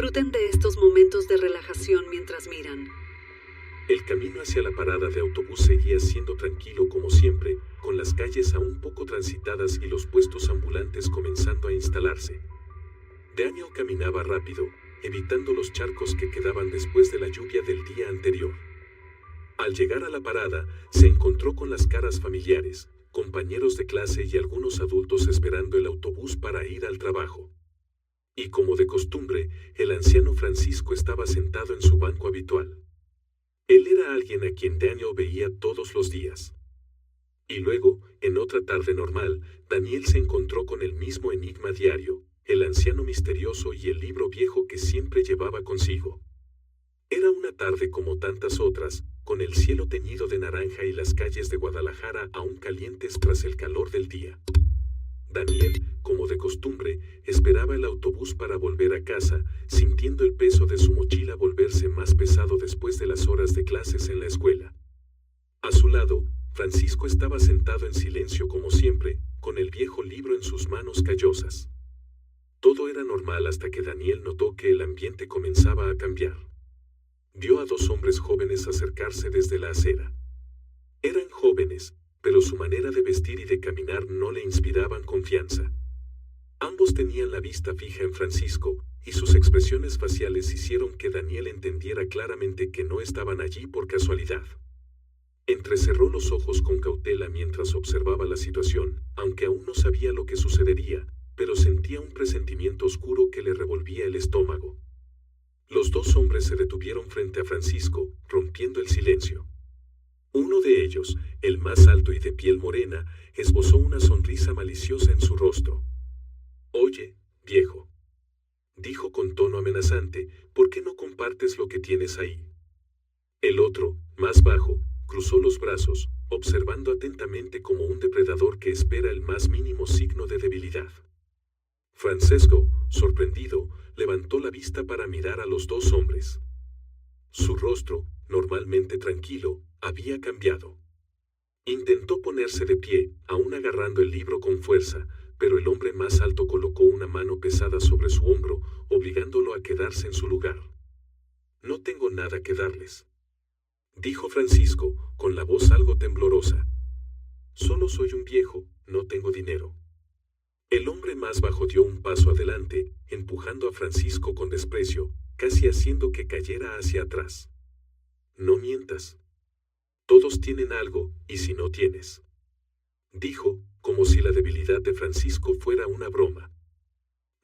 Disfruten de estos momentos de relajación mientras miran. El camino hacia la parada de autobús seguía siendo tranquilo como siempre, con las calles aún poco transitadas y los puestos ambulantes comenzando a instalarse. Daniel caminaba rápido, evitando los charcos que quedaban después de la lluvia del día anterior. Al llegar a la parada, se encontró con las caras familiares, compañeros de clase y algunos adultos esperando el autobús para ir al trabajo. Y como de costumbre, el anciano Francisco estaba sentado en su banco habitual. Él era alguien a quien Daniel veía todos los días. Y luego, en otra tarde normal, Daniel se encontró con el mismo enigma diario, el anciano misterioso y el libro viejo que siempre llevaba consigo. Era una tarde como tantas otras, con el cielo teñido de naranja y las calles de Guadalajara aún calientes tras el calor del día. Daniel, como de costumbre, esperaba el autobús para volver a casa, sintiendo el peso de su mochila volverse más pesado después de las horas de clases en la escuela. A su lado, Francisco estaba sentado en silencio como siempre, con el viejo libro en sus manos callosas. Todo era normal hasta que Daniel notó que el ambiente comenzaba a cambiar. Vio a dos hombres jóvenes acercarse desde la acera. Eran jóvenes, pero su manera de vestir y de caminar no le inspiraban confianza. Ambos tenían la vista fija en Francisco, y sus expresiones faciales hicieron que Daniel entendiera claramente que no estaban allí por casualidad. Entrecerró los ojos con cautela mientras observaba la situación, aunque aún no sabía lo que sucedería, pero sentía un presentimiento oscuro que le revolvía el estómago. Los dos hombres se detuvieron frente a Francisco, rompiendo el silencio. Uno de ellos, el más alto y de piel morena, esbozó una sonrisa maliciosa en su rostro. «Oye, viejo», dijo con tono amenazante, «¿por qué no compartes lo que tienes ahí?» El otro, más bajo, cruzó los brazos, observando atentamente como un depredador que espera el más mínimo signo de debilidad. Francesco, sorprendido, levantó la vista para mirar a los dos hombres. Su rostro, normalmente tranquilo, había cambiado. Intentó ponerse de pie, aún agarrando el libro con fuerza, pero el hombre más alto colocó una mano pesada sobre su hombro, obligándolo a quedarse en su lugar. «No tengo nada que darles», dijo Francisco, con la voz algo temblorosa. «Solo soy un viejo, no tengo dinero». El hombre más bajo dio un paso adelante, empujando a Francisco con desprecio, casi haciendo que cayera hacia atrás. «No mientas. Todos tienen algo, y si no tienes», dijo, como si la debilidad de Francisco fuera una broma.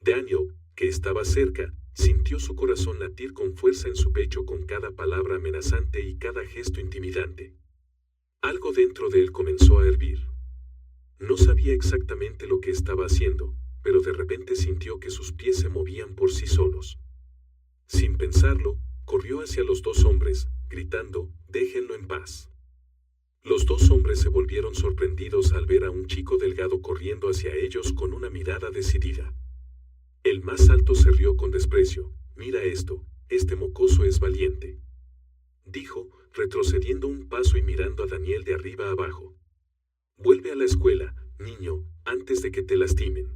Daniel, que estaba cerca, sintió su corazón latir con fuerza en su pecho con cada palabra amenazante y cada gesto intimidante. Algo dentro de él comenzó a hervir. No sabía exactamente lo que estaba haciendo, pero de repente sintió que sus pies se movían por sí solos. Sin pensarlo, corrió hacia los dos hombres, gritando, «Déjenlo en paz». Los dos hombres se volvieron sorprendidos al ver a un chico delgado corriendo hacia ellos con una mirada decidida. El más alto se rió con desprecio. «Mira esto, este mocoso es valiente», dijo, retrocediendo un paso y mirando a Daniel de arriba a abajo. «Vuelve a la escuela, niño, antes de que te lastimen».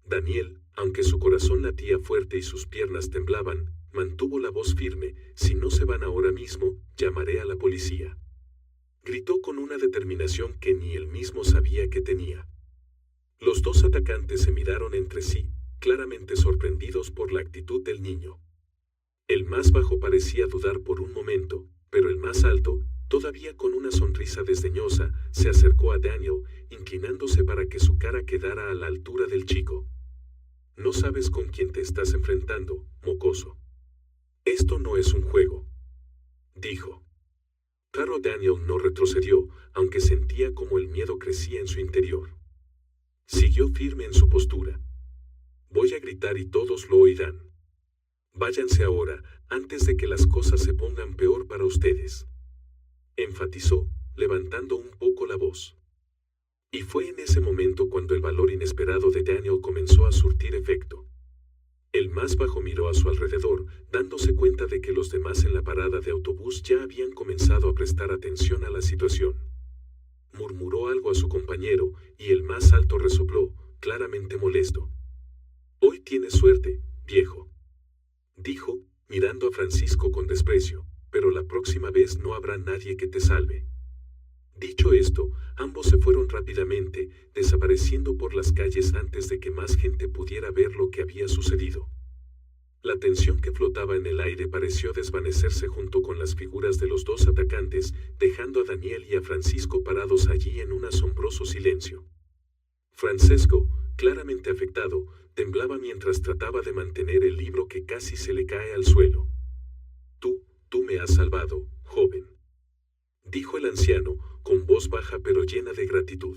Daniel, aunque su corazón latía fuerte y sus piernas temblaban, mantuvo la voz firme. «Si no se van ahora mismo, llamaré a la policía», gritó con una determinación que ni él mismo sabía que tenía. Los dos atacantes se miraron entre sí, claramente sorprendidos por la actitud del niño. El más bajo parecía dudar por un momento, pero el más alto, todavía con una sonrisa desdeñosa, se acercó a Daniel, inclinándose para que su cara quedara a la altura del chico. «No sabes con quién te estás enfrentando, mocoso. Esto no es un juego», dijo. Claro, Daniel no retrocedió, aunque sentía como el miedo crecía en su interior. Siguió firme en su postura. «Voy a gritar y todos lo oirán. Váyanse ahora, antes de que las cosas se pongan peor para ustedes», enfatizó, levantando un poco la voz. Y fue en ese momento cuando el valor inesperado de Daniel comenzó a surtir efecto. El más bajo miró a su alrededor, dándose cuenta de que los demás en la parada de autobús ya habían comenzado a prestar atención a la situación. Murmuró algo a su compañero, y el más alto resopló, claramente molesto. «Hoy tienes suerte, viejo», mirando a Francisco con desprecio, pero la próxima vez no habrá nadie que te salve. Dicho esto, ambos se fueron rápidamente, desapareciendo por las calles antes de que más gente pudiera ver lo que había sucedido. La tensión que flotaba en el aire pareció desvanecerse junto con las figuras de los dos atacantes, dejando a Daniel y a Francisco parados allí en un asombroso silencio. Francesco, claramente afectado, temblaba mientras trataba de mantener el libro que casi se le cae al suelo. Tú me has salvado, joven, dijo el anciano, con voz baja pero llena de gratitud.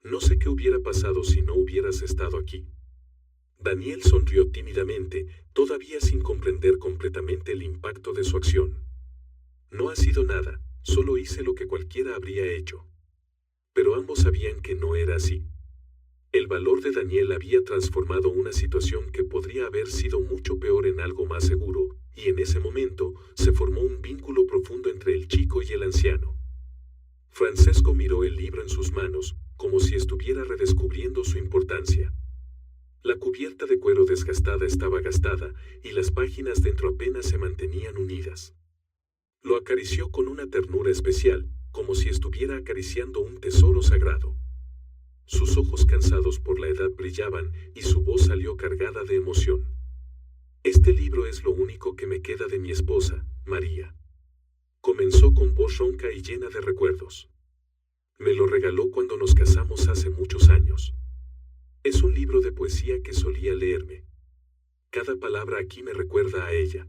No sé qué hubiera pasado si no hubieras estado aquí. Daniel sonrió tímidamente, todavía sin comprender completamente el impacto de su acción. No ha sido nada, solo hice lo que cualquiera habría hecho. Pero ambos sabían que no era así. El valor de Daniel había transformado una situación que podría haber sido mucho peor en algo más seguro, y en ese momento se formó un vínculo profundo entre el chico y el anciano. Francesco miró el libro en sus manos, como si estuviera redescubriendo su importancia. La cubierta de cuero desgastada estaba gastada, y las páginas dentro apenas se mantenían unidas. Lo acarició con una ternura especial, como si estuviera acariciando un tesoro sagrado. Sus ojos cansados por la edad brillaban, y su voz salió cargada de emoción. Este libro es lo único que me queda de mi esposa, María. Comenzó con voz ronca y llena de recuerdos. Me lo regaló cuando nos casamos hace muchos años. Es un libro de poesía que solía leerme. Cada palabra aquí me recuerda a ella.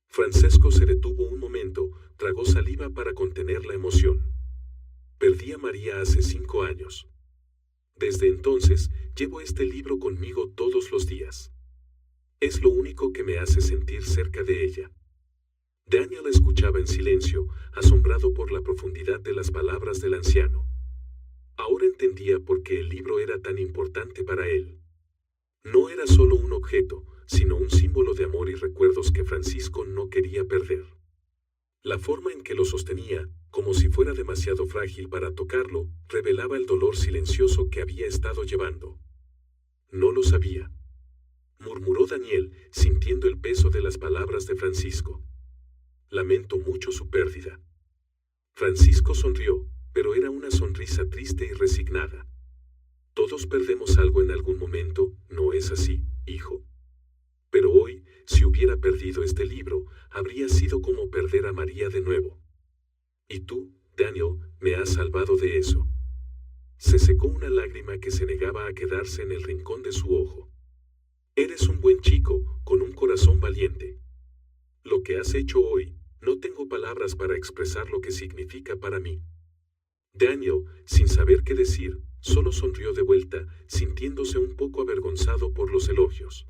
Francesco se detuvo un momento, tragó saliva para contener la emoción. Perdí a María hace 5 años. Desde entonces, llevo este libro conmigo todos los días. Es lo único que me hace sentir cerca de ella. Daniel escuchaba en silencio, asombrado por la profundidad de las palabras del anciano. Ahora entendía por qué el libro era tan importante para él. No era solo un objeto, sino un símbolo de amor y recuerdos que Francisco no quería perder. La forma en que lo sostenía, como si fuera demasiado frágil para tocarlo, revelaba el dolor silencioso que había estado llevando. No lo sabía, murmuró Daniel, sintiendo el peso de las palabras de Francisco. Lamento mucho su pérdida. Francisco sonrió, pero era una sonrisa triste y resignada. Todos perdemos algo en algún momento, ¿no es así, hijo? Pero hoy, si hubiera perdido este libro, habría sido como perder a María de nuevo. Y tú, Daniel, me has salvado de eso. Se secó una lágrima que se negaba a quedarse en el rincón de su ojo. Eres un buen chico, con un corazón valiente. Lo que has hecho hoy, no tengo palabras para expresar lo que significa para mí. Daniel, sin saber qué decir, solo sonrió de vuelta, sintiéndose un poco avergonzado por los elogios.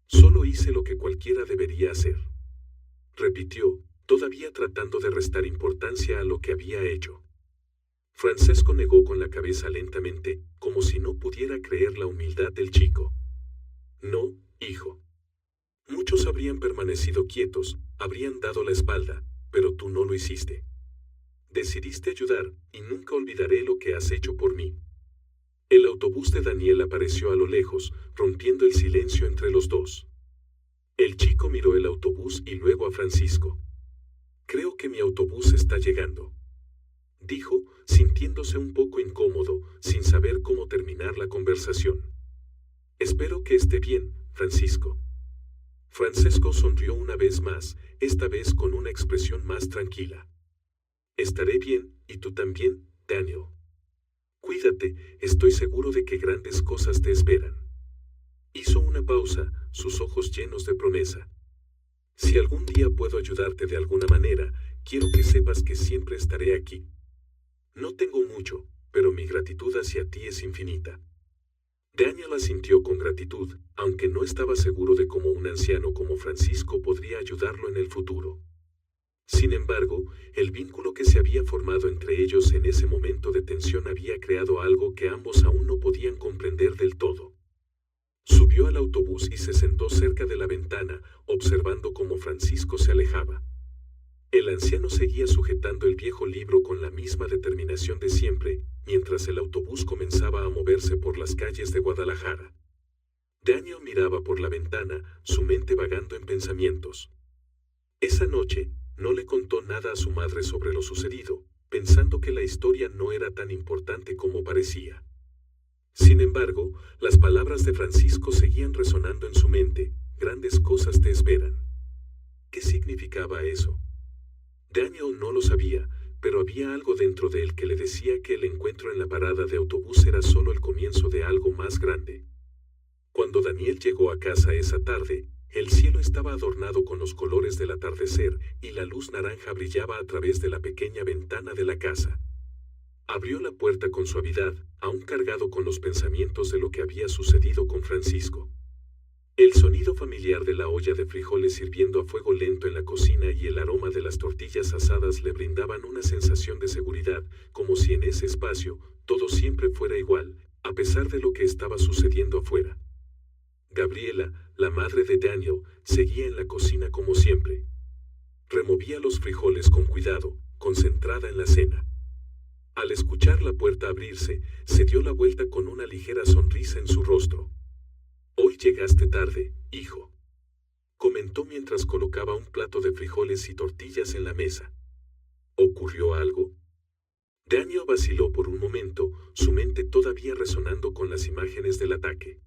Solo hice lo que cualquiera debería hacer. Repitió, todavía tratando de restar importancia a lo que había hecho. Francesco negó con la cabeza lentamente, como si no pudiera creer la humildad del chico. No, hijo. Muchos habrían permanecido quietos, habrían dado la espalda, pero tú no lo hiciste. Decidiste ayudar, y nunca olvidaré lo que has hecho por mí. El autobús de Daniel apareció a lo lejos, rompiendo el silencio entre los dos. El chico miró el autobús y luego a Francisco. Creo que mi autobús está llegando, dijo, sintiéndose un poco incómodo, sin saber cómo terminar la conversación. Espero que esté bien, Francisco. Francesco sonrió una vez más, esta vez con una expresión más tranquila. Estaré bien, y tú también, Daniel. Cuídate, estoy seguro de que grandes cosas te esperan. Hizo una pausa, sus ojos llenos de promesa. Si algún día puedo ayudarte de alguna manera, quiero que sepas que siempre estaré aquí. No tengo mucho, pero mi gratitud hacia ti es infinita. Daniel asintió con gratitud, aunque no estaba seguro de cómo un anciano como Francisco podría ayudarlo en el futuro. Sin embargo, el vínculo que se había formado entre ellos en ese momento de tensión había creado algo que ambos aún no podían comprender del todo. Subió al autobús y se sentó cerca de la ventana, observando cómo Francisco se alejaba. El anciano seguía sujetando el viejo libro con la misma determinación de siempre, mientras el autobús comenzaba a moverse por las calles de Guadalajara. Daniel miraba por la ventana, su mente vagando en pensamientos. Esa noche, no le contó nada a su madre sobre lo sucedido, pensando que la historia no era tan importante como parecía. Sin embargo, las palabras de Francisco seguían resonando en su mente: grandes cosas te esperan. ¿Qué significaba eso? Daniel no lo sabía, pero había algo dentro de él que le decía que el encuentro en la parada de autobús era solo el comienzo de algo más grande. Cuando Daniel llegó a casa esa tarde, el cielo estaba adornado con los colores del atardecer y la luz naranja brillaba a través de la pequeña ventana de la casa. Abrió la puerta con suavidad, aún cargado con los pensamientos de lo que había sucedido con Francisco. El sonido familiar de la olla de frijoles hirviendo a fuego lento en la cocina y el aroma de las tortillas asadas le brindaban una sensación de seguridad, como si en ese espacio todo siempre fuera igual, a pesar de lo que estaba sucediendo afuera. Gabriela, la madre de Daniel, seguía en la cocina como siempre. Removía los frijoles con cuidado, concentrada en la cena. Al escuchar la puerta abrirse, se dio la vuelta con una ligera sonrisa en su rostro. «Hoy llegaste tarde, hijo», comentó mientras colocaba un plato de frijoles y tortillas en la mesa. ¿Ocurrió algo? Daniel vaciló por un momento, su mente todavía resonando con las imágenes del ataque.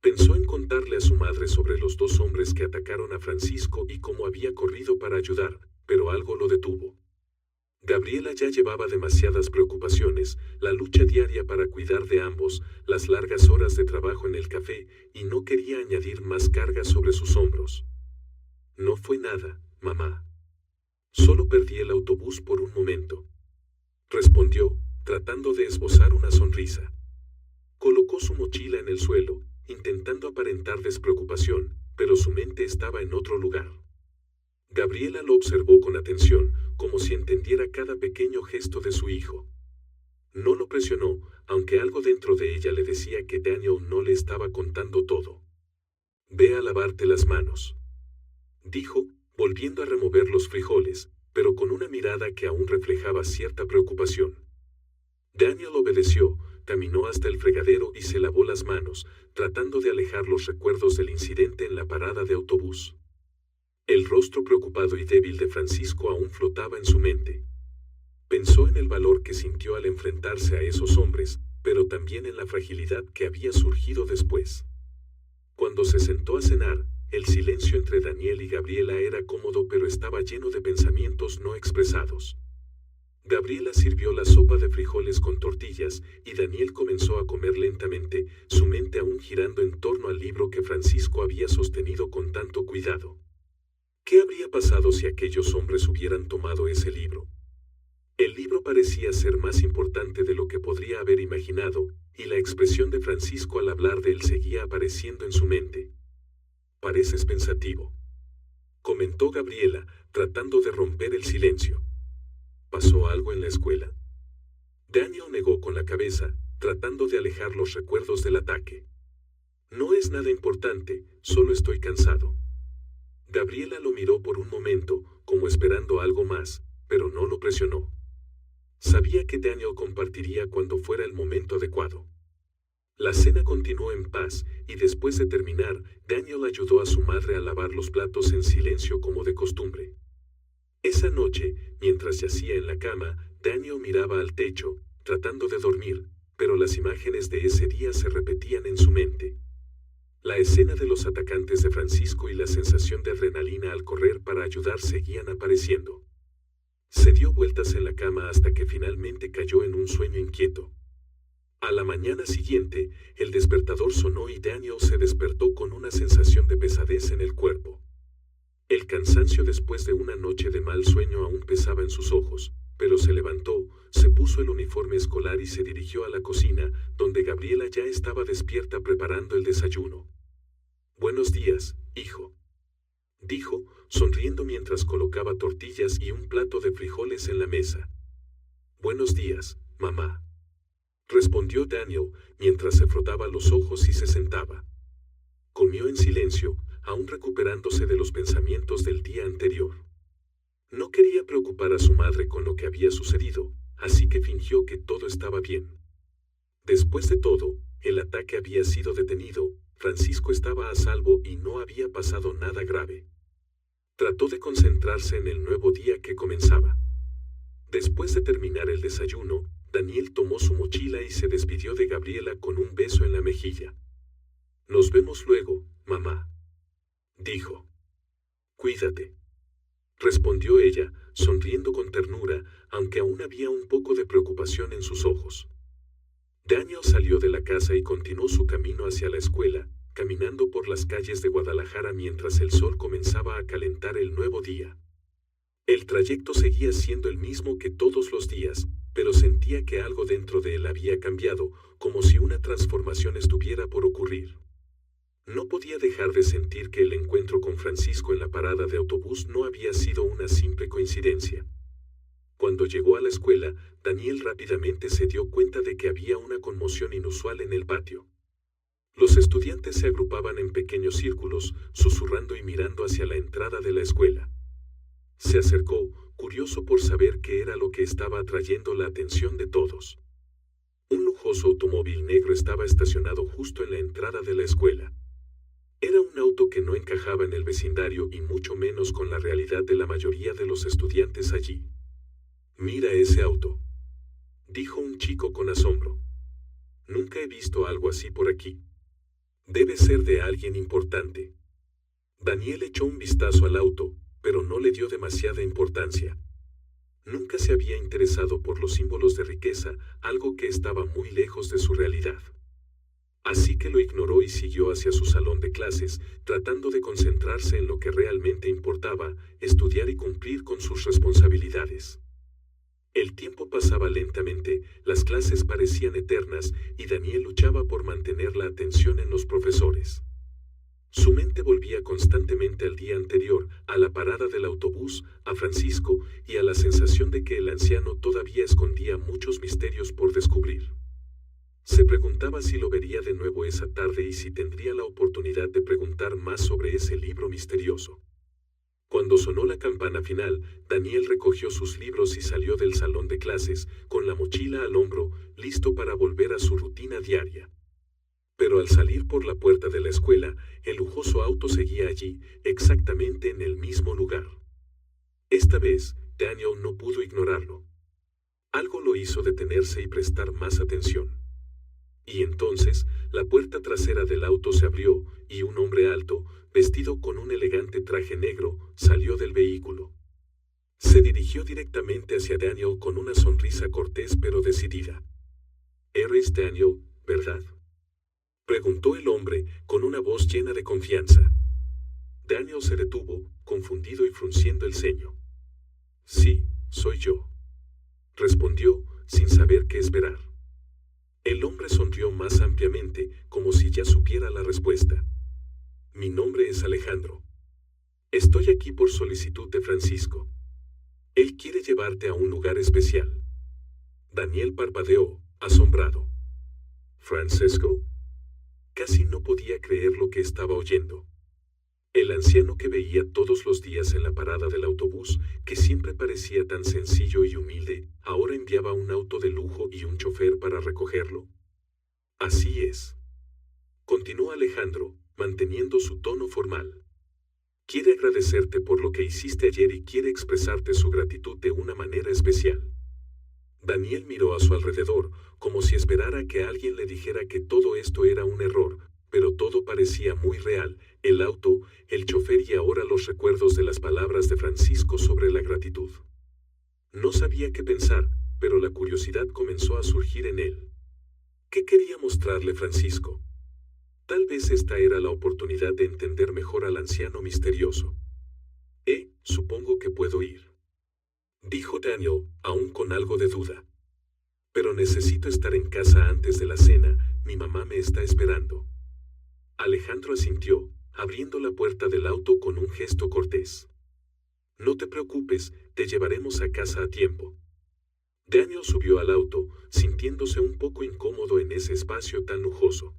Pensó en contarle a su madre sobre los dos hombres que atacaron a Francisco y cómo había corrido para ayudar, pero algo lo detuvo. Gabriela ya llevaba demasiadas preocupaciones, la lucha diaria para cuidar de ambos, las largas horas de trabajo en el café, y no quería añadir más carga sobre sus hombros. «No fue nada, mamá. Solo perdí el autobús por un momento», respondió, tratando de esbozar una sonrisa. Colocó su mochila en el suelo, intentando aparentar despreocupación, pero su mente estaba en otro lugar. Gabriela lo observó con atención, como si entendiera cada pequeño gesto de su hijo. No lo presionó, aunque algo dentro de ella le decía que Daniel no le estaba contando todo. «Ve a lavarte las manos», dijo, volviendo a remover los frijoles, pero con una mirada que aún reflejaba cierta preocupación. Daniel obedeció, caminó hasta el fregadero y se lavó las manos, tratando de alejar los recuerdos del incidente en la parada de autobús. El rostro preocupado y débil de Francisco aún flotaba en su mente. Pensó en el valor que sintió al enfrentarse a esos hombres, pero también en la fragilidad que había surgido después. Cuando se sentó a cenar, el silencio entre Daniel y Gabriela era cómodo, pero estaba lleno de pensamientos no expresados. Gabriela sirvió la sopa de frijoles con tortillas, y Daniel comenzó a comer lentamente, su mente aún girando en torno al libro que Francisco había sostenido con tanto cuidado. ¿Qué habría pasado si aquellos hombres hubieran tomado ese libro? El libro parecía ser más importante de lo que podría haber imaginado, y la expresión de Francisco al hablar de él seguía apareciendo en su mente. «Pareces pensativo», comentó Gabriela, tratando de romper el silencio. «¿Pasó algo en la escuela?» Daniel negó con la cabeza, tratando de alejar los recuerdos del ataque. «No es nada importante, solo estoy cansado». Gabriela lo miró por un momento, como esperando algo más, pero no lo presionó. Sabía que Daniel compartiría cuando fuera el momento adecuado. La cena continuó en paz, y después de terminar, Daniel ayudó a su madre a lavar los platos en silencio como de costumbre. Esa noche, mientras yacía en la cama, Daniel miraba al techo, tratando de dormir, pero las imágenes de ese día se repetían en su mente. La escena de los atacantes de Francisco y la sensación de adrenalina al correr para ayudar seguían apareciendo. Se dio vueltas en la cama hasta que finalmente cayó en un sueño inquieto. A la mañana siguiente, el despertador sonó y Daniel se despertó con una sensación de pesadez en el cuerpo. El cansancio después de una noche de mal sueño aún pesaba en sus ojos, pero se levantó, se puso el uniforme escolar y se dirigió a la cocina, donde Gabriela ya estaba despierta preparando el desayuno. «Buenos días, hijo», dijo, sonriendo mientras colocaba tortillas y un plato de frijoles en la mesa. «Buenos días, mamá», respondió Daniel, mientras se frotaba los ojos y se sentaba. Comió en silencio, aún recuperándose de los pensamientos del día anterior. No quería preocupar a su madre con lo que había sucedido, así que fingió que todo estaba bien. Después de todo, el ataque había sido detenido, Francisco estaba a salvo y no había pasado nada grave. Trató de concentrarse en el nuevo día que comenzaba. Después de terminar el desayuno, Daniel tomó su mochila y se despidió de Gabriela con un beso en la mejilla. «Nos vemos luego, mamá», dijo. «Cuídate», respondió ella, sonriendo con ternura, aunque aún había un poco de preocupación en sus ojos. Daniel salió de la casa y continuó su camino hacia la escuela, caminando por las calles de Guadalajara mientras el sol comenzaba a calentar el nuevo día. El trayecto seguía siendo el mismo que todos los días, pero sentía que algo dentro de él había cambiado, como si una transformación estuviera por ocurrir. No podía dejar de sentir que el encuentro con Francisco en la parada de autobús no había sido una simple coincidencia. Cuando llegó a la escuela, Daniel rápidamente se dio cuenta de que había una conmoción inusual en el patio. Los estudiantes se agrupaban en pequeños círculos, susurrando y mirando hacia la entrada de la escuela. Se acercó, curioso por saber qué era lo que estaba atrayendo la atención de todos. Un lujoso automóvil negro estaba estacionado justo en la entrada de la escuela. Era un auto que no encajaba en el vecindario y mucho menos con la realidad de la mayoría de los estudiantes allí. «Mira ese auto», dijo un chico con asombro. «Nunca he visto algo así por aquí. Debe ser de alguien importante». Daniel echó un vistazo al auto, pero no le dio demasiada importancia. Nunca se había interesado por los símbolos de riqueza, algo que estaba muy lejos de su realidad. Así que lo ignoró y siguió hacia su salón de clases, tratando de concentrarse en lo que realmente importaba, estudiar y cumplir con sus responsabilidades. El tiempo pasaba lentamente, las clases parecían eternas y Daniel luchaba por mantener la atención en los profesores. Su mente volvía constantemente al día anterior, a la parada del autobús, a Francisco y a la sensación de que el anciano todavía escondía muchos misterios por descubrir. Se preguntaba si lo vería de nuevo esa tarde y si tendría la oportunidad de preguntar más sobre ese libro misterioso. Cuando sonó la campana final, Daniel recogió sus libros y salió del salón de clases, con la mochila al hombro, listo para volver a su rutina diaria. Pero al salir por la puerta de la escuela, el lujoso auto seguía allí, exactamente en el mismo lugar. Esta vez, Daniel no pudo ignorarlo. Algo lo hizo detenerse y prestar más atención. Y entonces, la puerta trasera del auto se abrió, y un hombre alto, vestido con un elegante traje negro, salió del vehículo. Se dirigió directamente hacia Daniel con una sonrisa cortés pero decidida. «¿Eres Daniel, verdad?», preguntó el hombre, con una voz llena de confianza. Daniel se detuvo, confundido y frunciendo el ceño. «Sí, soy yo», respondió, sin saber qué esperar. El hombre sonrió más ampliamente, como si ya supiera la respuesta. «Mi nombre es Alejandro. Estoy aquí por solicitud de Francisco. Él quiere llevarte a un lugar especial». Daniel parpadeó, asombrado. «¿Francisco?». Casi no podía creer lo que estaba oyendo. El anciano que veía todos los días en la parada del autobús, que siempre parecía tan sencillo y humilde, ahora enviaba un auto de lujo y un chofer para recogerlo. «Así es», continuó Alejandro, manteniendo su tono formal. «Quiere agradecerte por lo que hiciste ayer y quiere expresarte su gratitud de una manera especial». Daniel miró a su alrededor, como si esperara que alguien le dijera que todo esto era un error, pero todo parecía muy real: el auto, el chofer y ahora los recuerdos de las palabras de Francisco sobre la gratitud. No sabía qué pensar, pero la curiosidad comenzó a surgir en él. ¿Qué quería mostrarle Francisco? Tal vez esta era la oportunidad de entender mejor al anciano misterioso. Supongo que puedo ir», dijo Daniel, aún con algo de duda. «Pero necesito estar en casa antes de la cena, mi mamá me está esperando». Alejandro asintió, abriendo la puerta del auto con un gesto cortés. «No te preocupes, te llevaremos a casa a tiempo». Daniel subió al auto, sintiéndose un poco incómodo en ese espacio tan lujoso.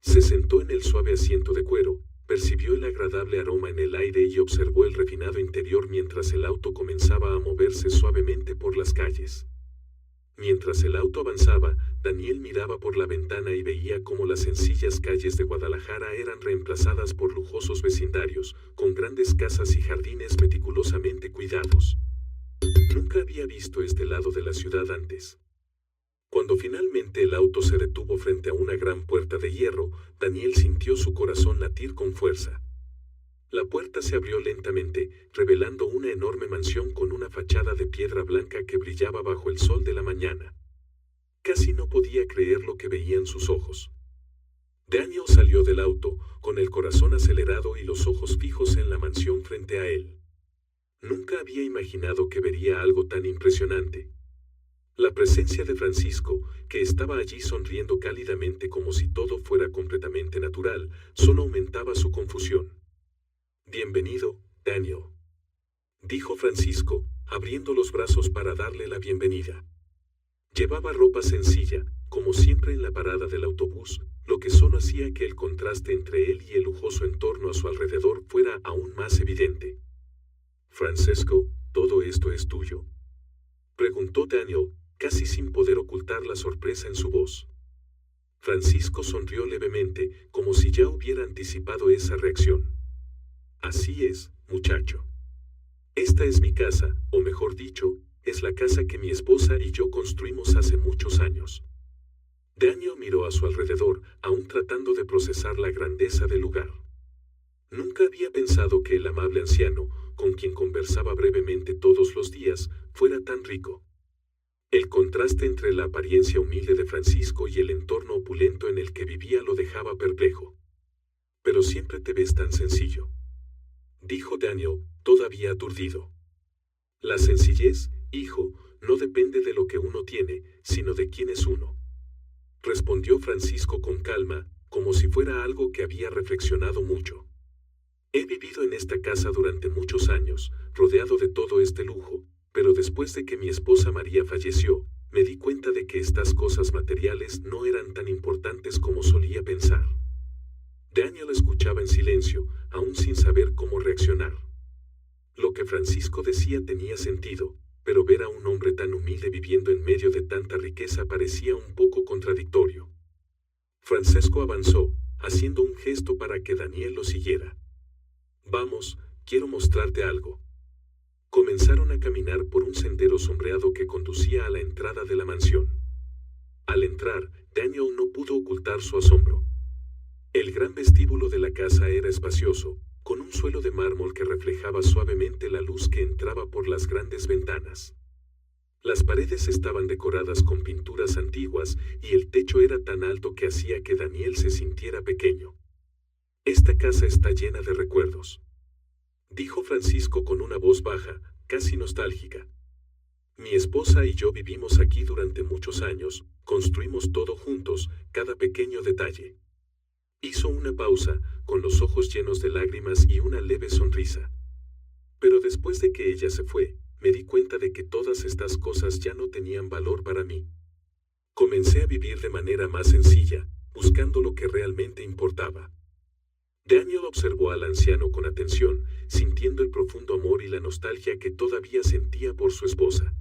Se sentó en el suave asiento de cuero, percibió el agradable aroma en el aire y observó el refinado interior mientras el auto comenzaba a moverse suavemente por las calles. Mientras el auto avanzaba, Daniel miraba por la ventana y veía cómo las sencillas calles de Guadalajara eran reemplazadas por lujosos vecindarios, con grandes casas y jardines meticulosamente cuidados. Nunca había visto este lado de la ciudad antes. Cuando finalmente el auto se detuvo frente a una gran puerta de hierro, Daniel sintió su corazón latir con fuerza. La puerta se abrió lentamente, revelando una enorme mansión con una fachada de piedra blanca que brillaba bajo el sol de la mañana. Casi no podía creer lo que veían sus ojos. Daniel salió del auto, con el corazón acelerado y los ojos fijos en la mansión frente a él. Nunca había imaginado que vería algo tan impresionante. La presencia de Francisco, que estaba allí sonriendo cálidamente como si todo fuera completamente natural, solo aumentaba su confusión. «Bienvenido, Daniel», dijo Francisco, abriendo los brazos para darle la bienvenida. Llevaba ropa sencilla, como siempre en la parada del autobús, lo que solo hacía que el contraste entre él y el lujoso entorno a su alrededor fuera aún más evidente. «Francesco, ¿todo esto es tuyo?», preguntó Daniel, casi sin poder ocultar la sorpresa en su voz. Francisco sonrió levemente, como si ya hubiera anticipado esa reacción. «Así es, muchacho. Esta es mi casa, o mejor dicho, es la casa que mi esposa y yo construimos hace muchos años». Daniel miró a su alrededor, aún tratando de procesar la grandeza del lugar. Nunca había pensado que el amable anciano, con quien conversaba brevemente todos los días, fuera tan rico. El contraste entre la apariencia humilde de Francisco y el entorno opulento en el que vivía lo dejaba perplejo. «Pero siempre te ves tan sencillo», dijo Daniel, todavía aturdido. «La sencillez, hijo, no depende de lo que uno tiene, sino de quién es uno», respondió Francisco con calma, como si fuera algo que había reflexionado mucho. «He vivido en esta casa durante muchos años, rodeado de todo este lujo, pero después de que mi esposa María falleció, me di cuenta de que estas cosas materiales no eran tan importantes como solía pensar». Daniel escuchaba en silencio, aún sin saber cómo reaccionar. Lo que Francisco decía tenía sentido, pero ver a un hombre tan humilde viviendo en medio de tanta riqueza parecía un poco contradictorio. Francisco avanzó, haciendo un gesto para que Daniel lo siguiera. «Vamos, quiero mostrarte algo». Comenzaron a caminar por un sendero sombreado que conducía a la entrada de la mansión. Al entrar, Daniel no pudo ocultar su asombro. El gran vestíbulo de la casa era espacioso, con un suelo de mármol que reflejaba suavemente la luz que entraba por las grandes ventanas. Las paredes estaban decoradas con pinturas antiguas y el techo era tan alto que hacía que Daniel se sintiera pequeño. «Esta casa está llena de recuerdos», dijo Francisco con una voz baja, casi nostálgica. «Mi esposa y yo vivimos aquí durante muchos años, construimos todo juntos, cada pequeño detalle». Hizo una pausa, con los ojos llenos de lágrimas y una leve sonrisa. «Pero después de que ella se fue, me di cuenta de que todas estas cosas ya no tenían valor para mí. Comencé a vivir de manera más sencilla, buscando lo que realmente importaba». Daniel observó al anciano con atención, sintiendo el profundo amor y la nostalgia que todavía sentía por su esposa.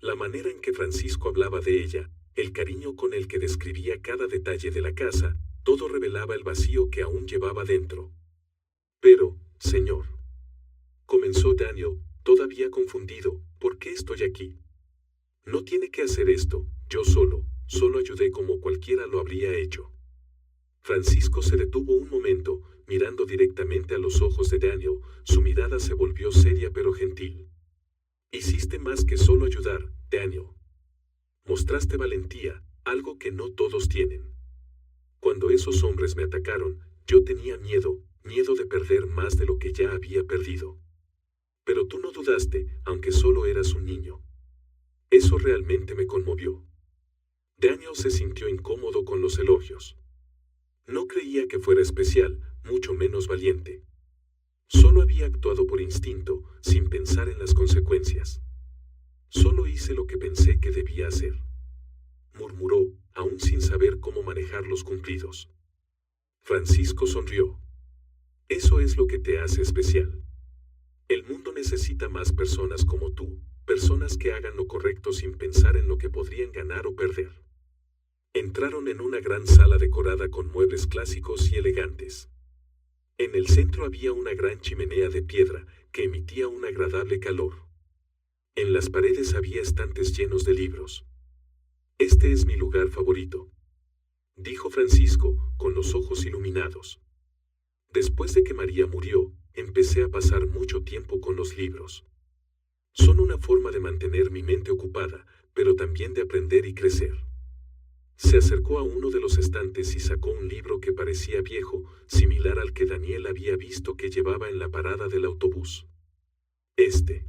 La manera en que Francisco hablaba de ella, el cariño con el que describía cada detalle de la casa, todo revelaba el vacío que aún llevaba dentro. «Pero, señor», comenzó Daniel, todavía confundido, «¿por qué estoy aquí? No tiene que hacer esto, yo solo ayudé como cualquiera lo habría hecho». Francisco se detuvo un momento, mirando directamente a los ojos de Daniel, su mirada se volvió seria pero gentil. «Hiciste más que solo ayudar, Daniel. Mostraste valentía, algo que no todos tienen. Cuando esos hombres me atacaron, yo tenía miedo de perder más de lo que ya había perdido. Pero tú no dudaste, aunque solo eras un niño. Eso realmente me conmovió». Daniel se sintió incómodo con los elogios. No creía que fuera especial, mucho menos valiente. Solo había actuado por instinto, sin pensar en las consecuencias. «Solo hice lo que pensé que debía hacer», murmuró, aún sin saber cómo manejar los cumplidos. Francisco sonrió. «Eso es lo que te hace especial. El mundo necesita más personas como tú, personas que hagan lo correcto sin pensar en lo que podrían ganar o perder. Entraron en una gran sala decorada con muebles clásicos y elegantes. En el centro había una gran chimenea de piedra que emitía un agradable calor. En las paredes había estantes llenos de libros. «Este es mi lugar favorito», dijo Francisco, con los ojos iluminados. «Después de que María murió, empecé a pasar mucho tiempo con los libros. Son una forma de mantener mi mente ocupada, pero también de aprender y crecer». Se acercó a uno de los estantes y sacó un libro que parecía viejo, similar al que Daniel había visto que llevaba en la parada del autobús. «Este»,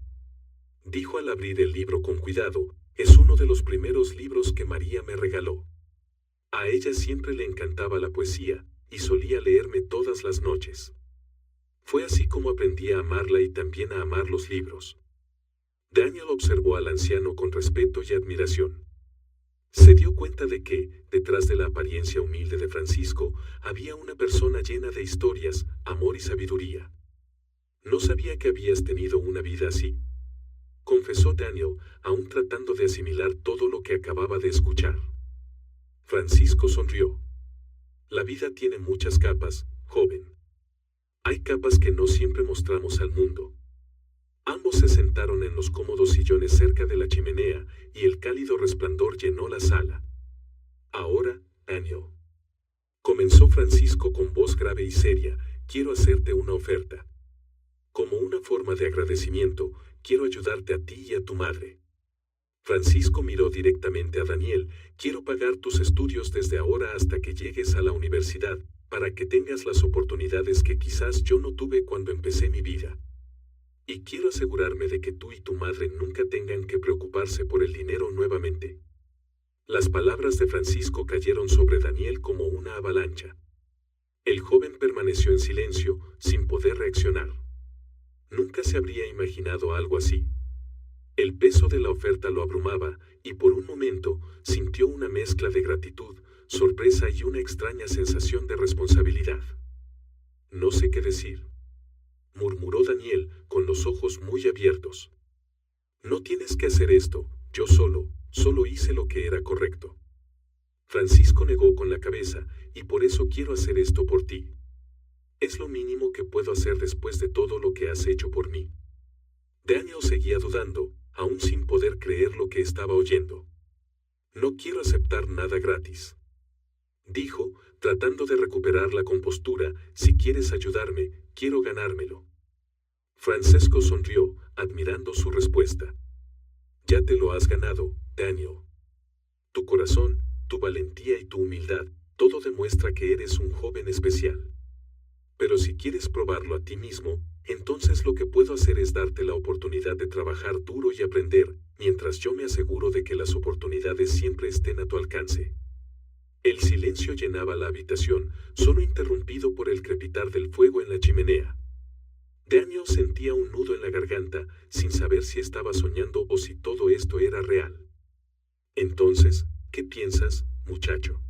dijo al abrir el libro con cuidado, «es uno de los primeros libros que María me regaló. A ella siempre le encantaba la poesía, y solía leerme todas las noches. Fue así como aprendí a amarla y también a amar los libros». Daniel observó al anciano con respeto y admiración. Se dio cuenta de que, detrás de la apariencia humilde de Francisco, había una persona llena de historias, amor y sabiduría. «No sabía que habías tenido una vida así», confesó Daniel, aún tratando de asimilar todo lo que acababa de escuchar. Francisco sonrió. «La vida tiene muchas capas, joven. Hay capas que no siempre mostramos al mundo». Ambos se sentaron en los cómodos sillones cerca de la chimenea, y el cálido resplandor llenó la sala. «Ahora, Daniel», comenzó Francisco con voz grave y seria, «quiero hacerte una oferta. Como una forma de agradecimiento, quiero ayudarte a ti y a tu madre». Francisco miró directamente a Daniel. «Quiero pagar tus estudios desde ahora hasta que llegues a la universidad, para que tengas las oportunidades que quizás yo no tuve cuando empecé mi vida. Y quiero asegurarme de que tú y tu madre nunca tengan que preocuparse por el dinero nuevamente». Las palabras de Francisco cayeron sobre Daniel como una avalancha. El joven permaneció en silencio, sin poder reaccionar. Nunca se habría imaginado algo así. El peso de la oferta lo abrumaba, y por un momento sintió una mezcla de gratitud, sorpresa y una extraña sensación de responsabilidad. «No sé qué decir», murmuró Daniel, con los ojos muy abiertos. «No tienes que hacer esto, yo solo hice lo que era correcto». Francisco negó con la cabeza, «y por eso quiero hacer esto por ti. Es lo mínimo que puedo hacer después de todo lo que has hecho por mí». Daniel seguía dudando, aún sin poder creer lo que estaba oyendo. «No quiero aceptar nada gratis», dijo, tratando de recuperar la compostura. «Si quieres ayudarme, quiero ganármelo». Francisco sonrió, admirando su respuesta. «Ya te lo has ganado, Daniel. Tu corazón, tu valentía y tu humildad, todo demuestra que eres un joven especial. Pero si quieres probarlo a ti mismo, entonces lo que puedo hacer es darte la oportunidad de trabajar duro y aprender, mientras yo me aseguro de que las oportunidades siempre estén a tu alcance». El silencio llenaba la habitación, solo interrumpido por el crepitar del fuego en la chimenea. Daniel sentía un nudo en la garganta, sin saber si estaba soñando o si todo esto era real. «Entonces, ¿qué piensas, muchacho?»,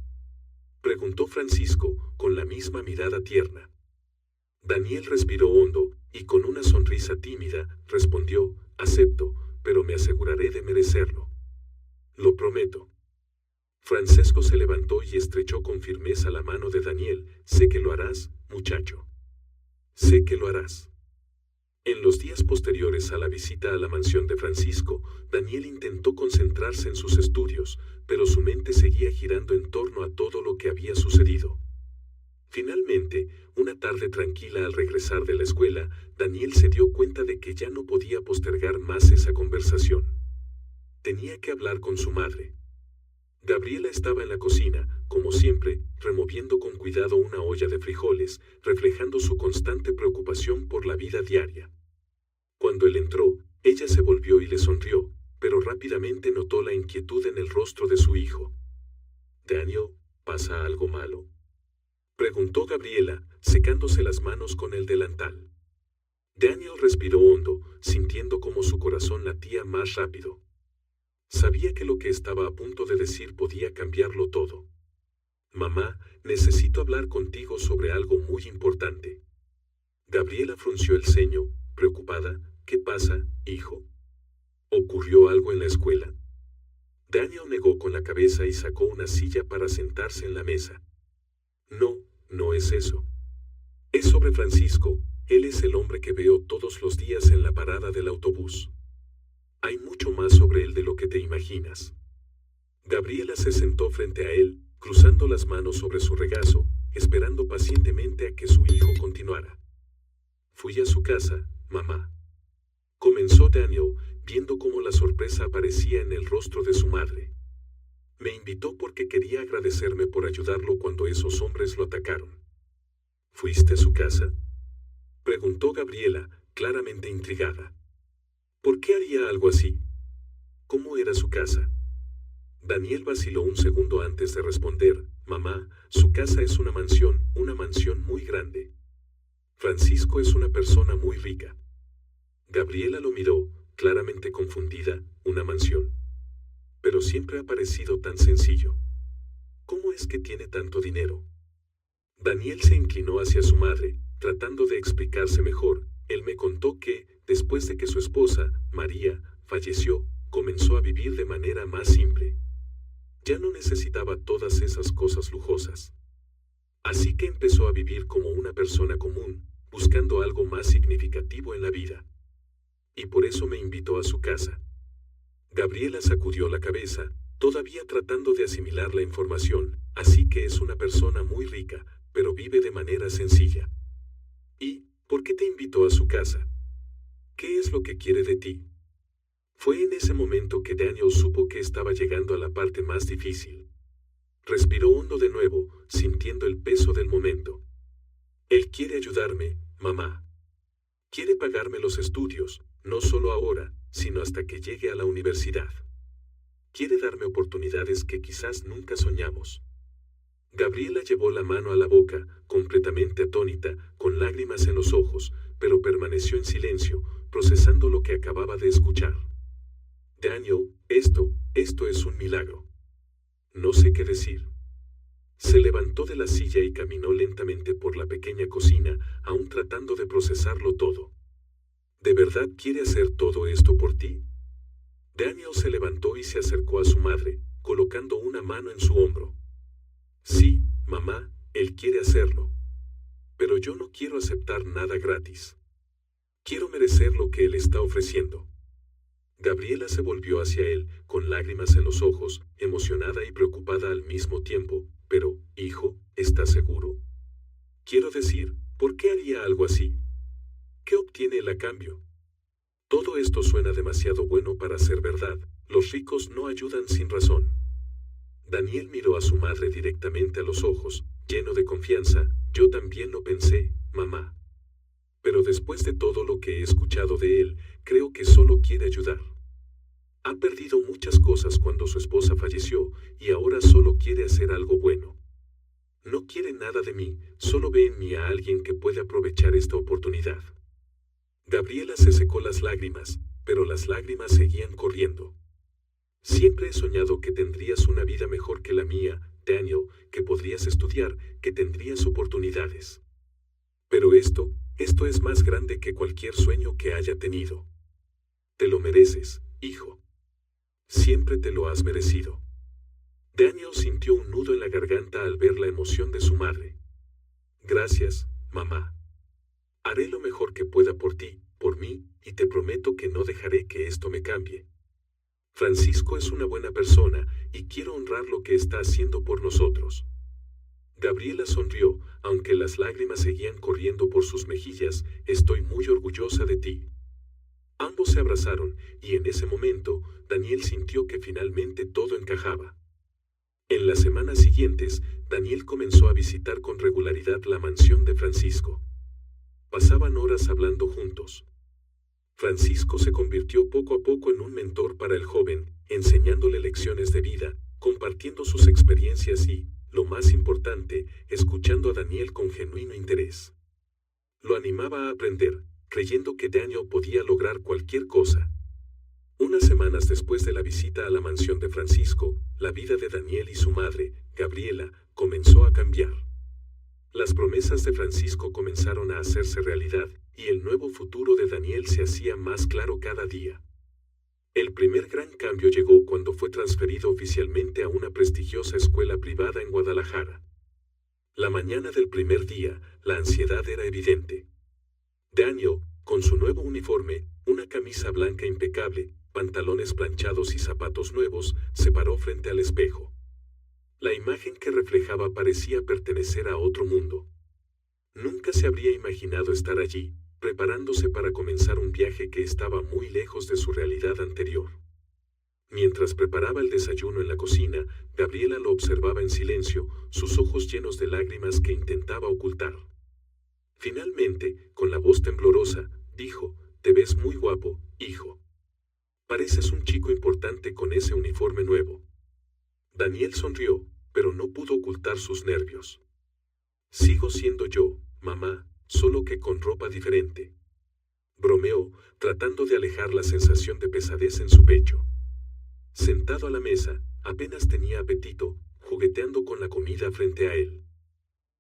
preguntó Francisco, con la misma mirada tierna. Daniel respiró hondo, y con una sonrisa tímida, respondió: «Acepto, pero me aseguraré de merecerlo. Lo prometo». Francisco se levantó y estrechó con firmeza la mano de Daniel. «Sé que lo harás, muchacho. Sé que lo harás». En los días posteriores a la visita a la mansión de Francisco, Daniel intentó concentrarse en sus estudios, pero su mente seguía girando en torno a todo lo que había sucedido. Finalmente, una tarde tranquila al regresar de la escuela, Daniel se dio cuenta de que ya no podía postergar más esa conversación. Tenía que hablar con su madre. Gabriela estaba en la cocina, como siempre, removiendo con cuidado una olla de frijoles, reflejando su constante preocupación por la vida diaria. Cuando él entró, ella se volvió y le sonrió, pero rápidamente notó la inquietud en el rostro de su hijo. «Daniel, ¿pasa algo malo?», preguntó Gabriela, secándose las manos con el delantal. Daniel respiró hondo, sintiendo como su corazón latía más rápido. Sabía que lo que estaba a punto de decir podía cambiarlo todo. «Mamá, necesito hablar contigo sobre algo muy importante». Gabriela frunció el ceño, preocupada. «¿Qué pasa, hijo?». ¿Ocurrió algo en la escuela? Daniel negó con la cabeza y sacó una silla para sentarse en la mesa. No, no es eso. Es sobre Francisco, él es el hombre que veo todos los días en la parada del autobús. Hay mucho más sobre él de lo que te imaginas. Gabriela se sentó frente a él, cruzando las manos sobre su regazo, esperando pacientemente a que su hijo continuara. Fui a su casa, mamá. Comenzó Daniel, viendo cómo la sorpresa aparecía en el rostro de su madre. Me invitó porque quería agradecerme por ayudarlo cuando esos hombres lo atacaron. ¿Fuiste a su casa?, preguntó Gabriela, claramente intrigada. ¿Por qué haría algo así? ¿Cómo era su casa? Daniel vaciló un segundo antes de responder. Mamá, su casa es una mansión muy grande. Francisco es una persona muy rica. Gabriela lo miró, claramente confundida. Una mansión. Pero siempre ha parecido tan sencillo. ¿Cómo es que tiene tanto dinero? Daniel se inclinó hacia su madre, tratando de explicarse mejor. Él me contó que, después de que su esposa, María, falleció, comenzó a vivir de manera más simple. Ya no necesitaba todas esas cosas lujosas. Así que empezó a vivir como una persona común, buscando algo más significativo en la vida. Y por eso me invitó a su casa. Gabriela sacudió la cabeza, todavía tratando de asimilar la información. Así que es una persona muy rica, pero vive de manera sencilla. ¿Y por qué te invitó a su casa? ¿Qué es lo que quiere de ti? Fue en ese momento que Daniel supo que estaba llegando a la parte más difícil. Respiró hondo de nuevo, sintiendo el peso del momento. Él quiere ayudarme, mamá. Quiere pagarme los estudios, no solo ahora, sino hasta que llegue a la universidad. Quiere darme oportunidades que quizás nunca soñamos. Gabriela llevó la mano a la boca, completamente atónita, con lágrimas en los ojos, pero permaneció en silencio, procesando lo que acababa de escuchar. Daniel, esto es un milagro. No sé qué decir. Se levantó de la silla y caminó lentamente por la pequeña cocina, aún tratando de procesarlo todo. ¿De verdad quiere hacer todo esto por ti? Daniel se levantó y se acercó a su madre, colocando una mano en su hombro. Sí, mamá, él quiere hacerlo. Pero yo no quiero aceptar nada gratis. Quiero merecer lo que él está ofreciendo. Gabriela se volvió hacia él, con lágrimas en los ojos, emocionada y preocupada al mismo tiempo. Pero, hijo, ¿estás seguro? Quiero decir, ¿por qué haría algo así? ¿Qué obtiene él a cambio? Todo esto suena demasiado bueno para ser verdad. Los ricos no ayudan sin razón. Daniel miró a su madre directamente a los ojos, lleno de confianza. Yo también lo pensé, mamá. Pero después de todo lo que he escuchado de él, creo que solo quiere ayudar. Ha perdido muchas cosas cuando su esposa falleció, y ahora solo quiere hacer algo bueno. No quiere nada de mí, solo ve en mí a alguien que puede aprovechar esta oportunidad. Gabriela se secó las lágrimas, pero las lágrimas seguían corriendo. Siempre he soñado que tendrías una vida mejor que la mía, Daniel, que podrías estudiar, que tendrías oportunidades. Pero esto es más grande que cualquier sueño que haya tenido. Te lo mereces, hijo. Siempre te lo has merecido. Daniel sintió un nudo en la garganta al ver la emoción de su madre. Gracias, mamá. Haré lo mejor que pueda por ti, por mí, y te prometo que no dejaré que esto me cambie. Francisco es una buena persona, y quiero honrar lo que está haciendo por nosotros. Gabriela sonrió, aunque las lágrimas seguían corriendo por sus mejillas. Estoy muy orgullosa de ti. Ambos se abrazaron, y en ese momento, Daniel sintió que finalmente todo encajaba. En las semanas siguientes, Daniel comenzó a visitar con regularidad la mansión de Francisco. Pasaban horas hablando juntos. Francisco se convirtió poco a poco en un mentor para el joven, enseñándole lecciones de vida, compartiendo sus experiencias y, lo más importante, escuchando a Daniel con genuino interés. Lo animaba a aprender, creyendo que Daniel podía lograr cualquier cosa. Unas semanas después de la visita a la mansión de Francisco, la vida de Daniel y su madre, Gabriela, comenzó a cambiar. Las promesas de Francisco comenzaron a hacerse realidad, y el nuevo futuro de Daniel se hacía más claro cada día. El primer gran cambio llegó cuando fue transferido oficialmente a una prestigiosa escuela privada en Guadalajara. La mañana del primer día, la ansiedad era evidente. Daniel, con su nuevo uniforme, una camisa blanca impecable, pantalones planchados y zapatos nuevos, se paró frente al espejo. La imagen que reflejaba parecía pertenecer a otro mundo. Nunca se habría imaginado estar allí, preparándose para comenzar un viaje que estaba muy lejos de su realidad anterior. Mientras preparaba el desayuno en la cocina, Gabriela lo observaba en silencio, sus ojos llenos de lágrimas que intentaba ocultar. Finalmente, con la voz temblorosa, dijo: «Te ves muy guapo, hijo. Pareces un chico importante con ese uniforme nuevo». Daniel sonrió, pero no pudo ocultar sus nervios. «Sigo siendo yo, mamá, solo que con ropa diferente», bromeó, tratando de alejar la sensación de pesadez en su pecho. Sentado a la mesa, apenas tenía apetito, jugueteando con la comida frente a él.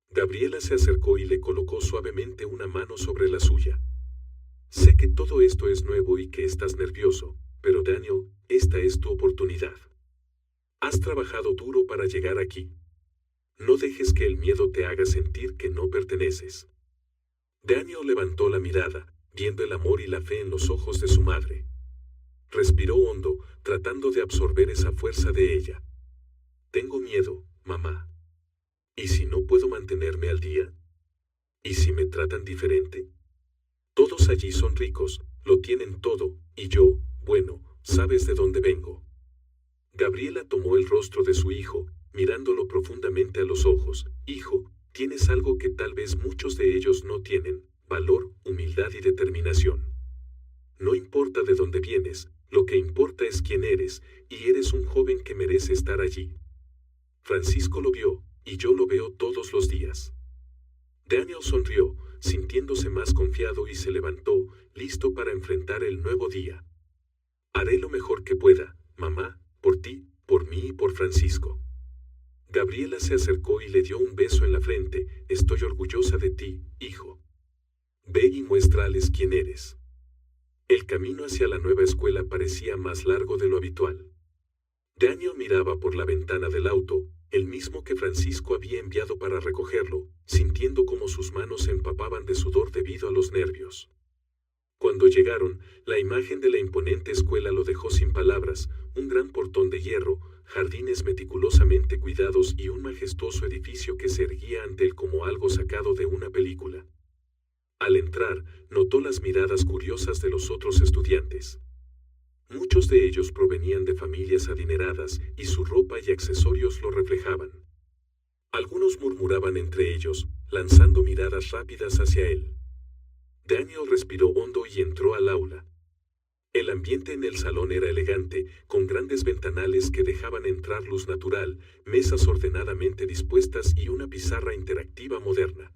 Gabriela se acercó y le colocó suavemente una mano sobre la suya. «Sé que todo esto es nuevo y que estás nervioso, pero Daniel, esta es tu oportunidad. Has trabajado duro para llegar aquí. No dejes que el miedo te haga sentir que no perteneces». Daniel levantó la mirada, viendo el amor y la fe en los ojos de su madre. Respiró hondo, tratando de absorber esa fuerza de ella. «Tengo miedo, mamá. ¿Y si no puedo mantenerme al día? ¿Y si me tratan diferente? Todos allí son ricos, lo tienen todo, y yo, bueno, sabes de dónde vengo». Gabriela tomó el rostro de su hijo, mirándolo profundamente a los ojos. «Hijo, tienes algo que tal vez muchos de ellos no tienen: valor, humildad y determinación. No importa de dónde vienes, lo que importa es quién eres, y eres un joven que merece estar allí. Francisco lo vio, y yo lo veo todos los días». Daniel sonrió, sintiéndose más confiado, y se levantó, listo para enfrentar el nuevo día. «Haré lo mejor que pueda, mamá, por ti, por mí y por Francisco». Gabriela se acercó y le dio un beso en la frente. «Estoy orgullosa de ti, hijo. Ve y muéstrales quién eres». El camino hacia la nueva escuela parecía más largo de lo habitual. Daniel miraba por la ventana del auto, el mismo que Francisco había enviado para recogerlo, sintiendo cómo sus manos se empapaban de sudor debido a los nervios. Cuando llegaron, la imagen de la imponente escuela lo dejó sin palabras: un gran portón de hierro, jardines meticulosamente cuidados y un majestuoso edificio que se erguía ante él como algo sacado de una película. Al entrar, notó las miradas curiosas de los otros estudiantes. Muchos de ellos provenían de familias adineradas, y su ropa y accesorios lo reflejaban. Algunos murmuraban entre ellos, lanzando miradas rápidas hacia él. Daniel respiró hondo y entró al aula. El ambiente en el salón era elegante, con grandes ventanales que dejaban entrar luz natural, mesas ordenadamente dispuestas y una pizarra interactiva moderna.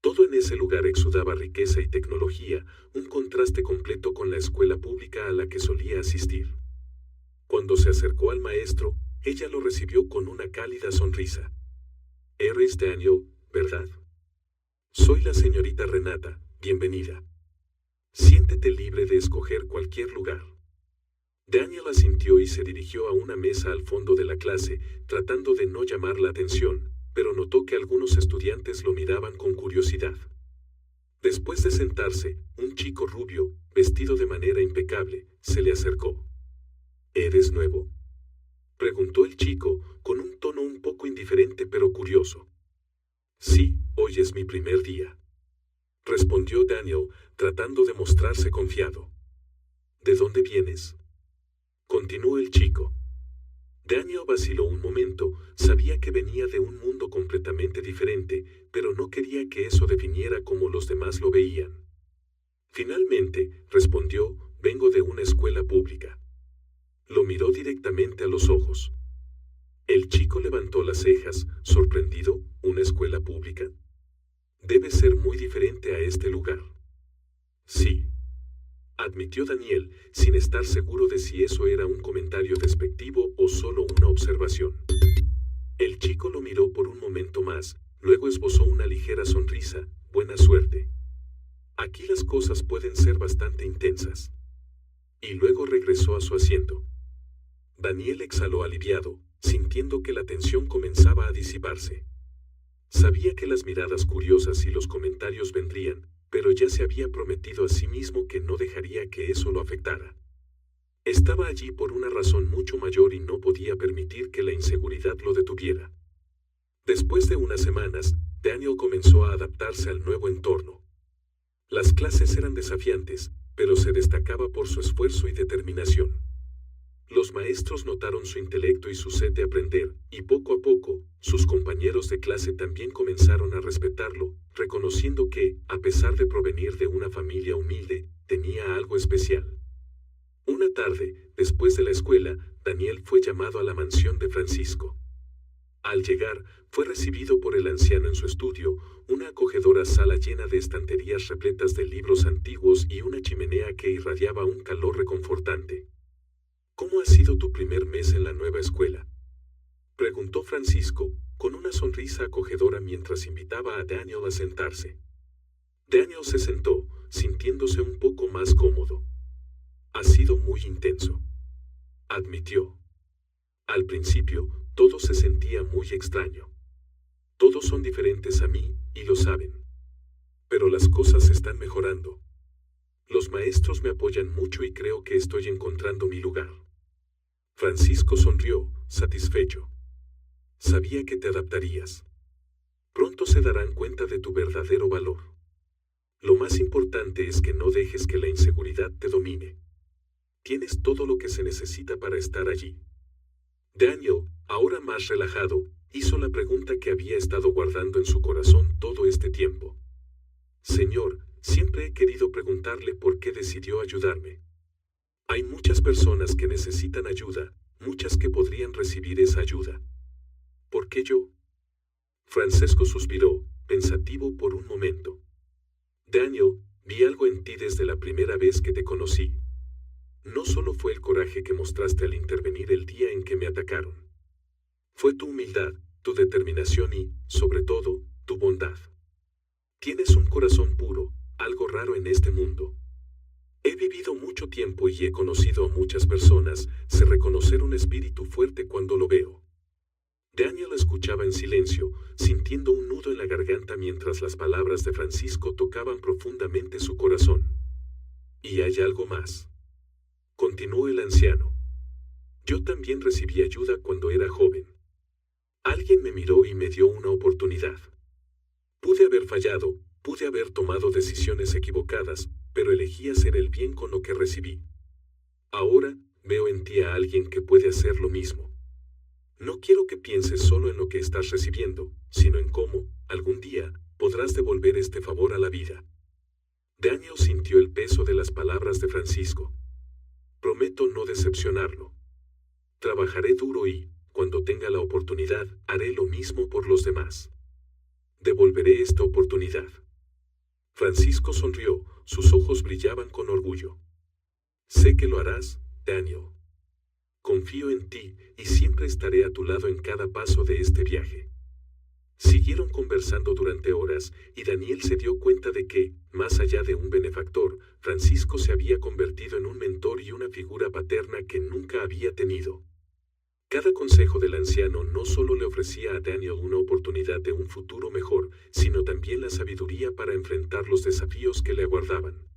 Todo en ese lugar exudaba riqueza y tecnología, un contraste completo con la escuela pública a la que solía asistir. Cuando se acercó al maestro, ella lo recibió con una cálida sonrisa. «Eres Daniel, ¿verdad? Soy la señorita Renata, bienvenida. Siéntete libre de escoger cualquier lugar». Daniel asintió y se dirigió a una mesa al fondo de la clase, tratando de no llamar la atención, pero notó que algunos estudiantes lo miraban con curiosidad. Después de sentarse, un chico rubio, vestido de manera impecable, se le acercó. «¿Eres nuevo?», preguntó el chico, con un tono un poco indiferente pero curioso. «Sí, hoy es mi primer día», respondió Daniel, tratando de mostrarse confiado. «¿De dónde vienes?», continuó el chico. Daniel vaciló un momento, sabía que venía de un mundo completamente diferente, pero no quería que eso definiera cómo los demás lo veían. Finalmente, respondió: «Vengo de una escuela pública». Lo miró directamente a los ojos. El chico levantó las cejas, sorprendido. «¿Una escuela pública? Debe ser muy diferente a este lugar». «Sí», admitió Daniel, sin estar seguro de si eso era un comentario despectivo o solo una observación. El chico lo miró por un momento más, luego esbozó una ligera sonrisa. «Buena suerte. Aquí las cosas pueden ser bastante intensas». y luego regresó a su asiento. Daniel exhaló aliviado, sintiendo que la tensión comenzaba a disiparse. Sabía que las miradas curiosas y los comentarios vendrían, pero ya se había prometido a sí mismo que no dejaría que eso lo afectara. Estaba allí por una razón mucho mayor y no podía permitir que la inseguridad lo detuviera. Después de unas semanas, Daniel comenzó a adaptarse al nuevo entorno. Las clases eran desafiantes, pero se destacaba por su esfuerzo y determinación. Los maestros notaron su intelecto y su sed de aprender, y poco a poco, sus compañeros de clase también comenzaron a respetarlo, reconociendo que, a pesar de provenir de una familia humilde, tenía algo especial. Una tarde, después de la escuela, Daniel fue llamado a la mansión de Francisco. Al llegar, fue recibido por el anciano en su estudio, una acogedora sala llena de estanterías repletas de libros antiguos y una chimenea que irradiaba un calor reconfortante. ¿Cómo ha sido tu primer mes en la nueva escuela?, preguntó Francisco, con una sonrisa acogedora mientras invitaba a Daniel a sentarse. Daniel se sentó, sintiéndose un poco más cómodo. Ha sido muy intenso, admitió. Al principio, todo se sentía muy extraño. Todos son diferentes a mí, y lo saben. Pero las cosas están mejorando. Los maestros me apoyan mucho y creo que estoy encontrando mi lugar. Francisco sonrió, satisfecho. Sabía que te adaptarías. Pronto se darán cuenta de tu verdadero valor. Lo más importante es que no dejes que la inseguridad te domine. Tienes todo lo que se necesita para estar allí. Daniel, ahora más relajado, hizo la pregunta que había estado guardando en su corazón todo este tiempo. Señor, siempre he querido preguntarle por qué decidió ayudarme. Hay muchas personas que necesitan ayuda, muchas que podrían recibir esa ayuda. ¿Por qué yo? Francisco suspiró, pensativo por un momento. Daniel, vi algo en ti desde la primera vez que te conocí. No solo fue el coraje que mostraste al intervenir el día en que me atacaron. Fue tu humildad, tu determinación y, sobre todo, tu bondad. Tienes un corazón puro, algo raro en este mundo. He vivido mucho tiempo y he conocido a muchas personas, sé reconocer un espíritu fuerte cuando lo veo. Daniel escuchaba en silencio, sintiendo un nudo en la garganta mientras las palabras de Francisco tocaban profundamente su corazón. Y hay algo más. Continuó el anciano. Yo también recibí ayuda cuando era joven. Alguien me miró y me dio una oportunidad. Pude haber fallado, pude haber tomado decisiones equivocadas, pero elegí hacer el bien con lo que recibí. Ahora, veo en ti a alguien que puede hacer lo mismo. No quiero que pienses solo en lo que estás recibiendo, sino en cómo, algún día, podrás devolver este favor a la vida. Daniel sintió el peso de las palabras de Francisco. Prometo no decepcionarlo. Trabajaré duro y, cuando tenga la oportunidad, haré lo mismo por los demás. Devolveré esta oportunidad. Francisco sonrió, sus ojos brillaban con orgullo. Sé que lo harás, Daniel. Confío en ti y siempre estaré a tu lado en cada paso de este viaje. Siguieron conversando durante horas y Daniel se dio cuenta de que, más allá de un benefactor, Francisco se había convertido en un mentor y una figura paterna que nunca había tenido. Cada consejo del anciano no solo le ofrecía a Daniel una oportunidad de un futuro mejor, sino también la sabiduría para enfrentar los desafíos que le aguardaban.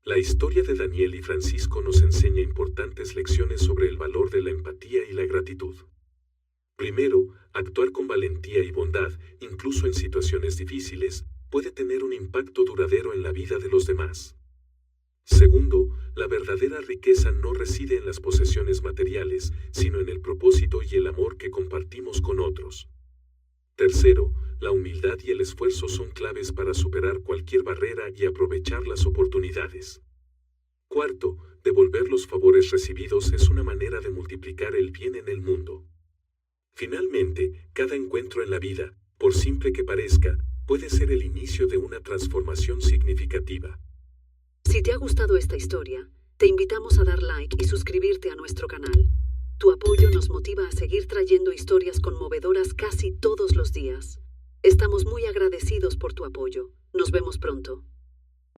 La historia de Daniel y Francisco nos enseña importantes lecciones sobre el valor de la empatía y la gratitud. Primero, actuar con valentía y bondad, incluso en situaciones difíciles, puede tener un impacto duradero en la vida de los demás. Segundo, la verdadera riqueza no reside en las posesiones materiales, sino en el propósito y el amor que compartimos con otros. Tercero, la humildad y el esfuerzo son claves para superar cualquier barrera y aprovechar las oportunidades. Cuarto, devolver los favores recibidos es una manera de multiplicar el bien en el mundo. Finalmente, cada encuentro en la vida, por simple que parezca, puede ser el inicio de una transformación significativa. Si te ha gustado esta historia, te invitamos a dar like y suscribirte a nuestro canal. Tu apoyo nos motiva a seguir trayendo historias conmovedoras casi todos los días. Estamos muy agradecidos por tu apoyo. Nos vemos pronto.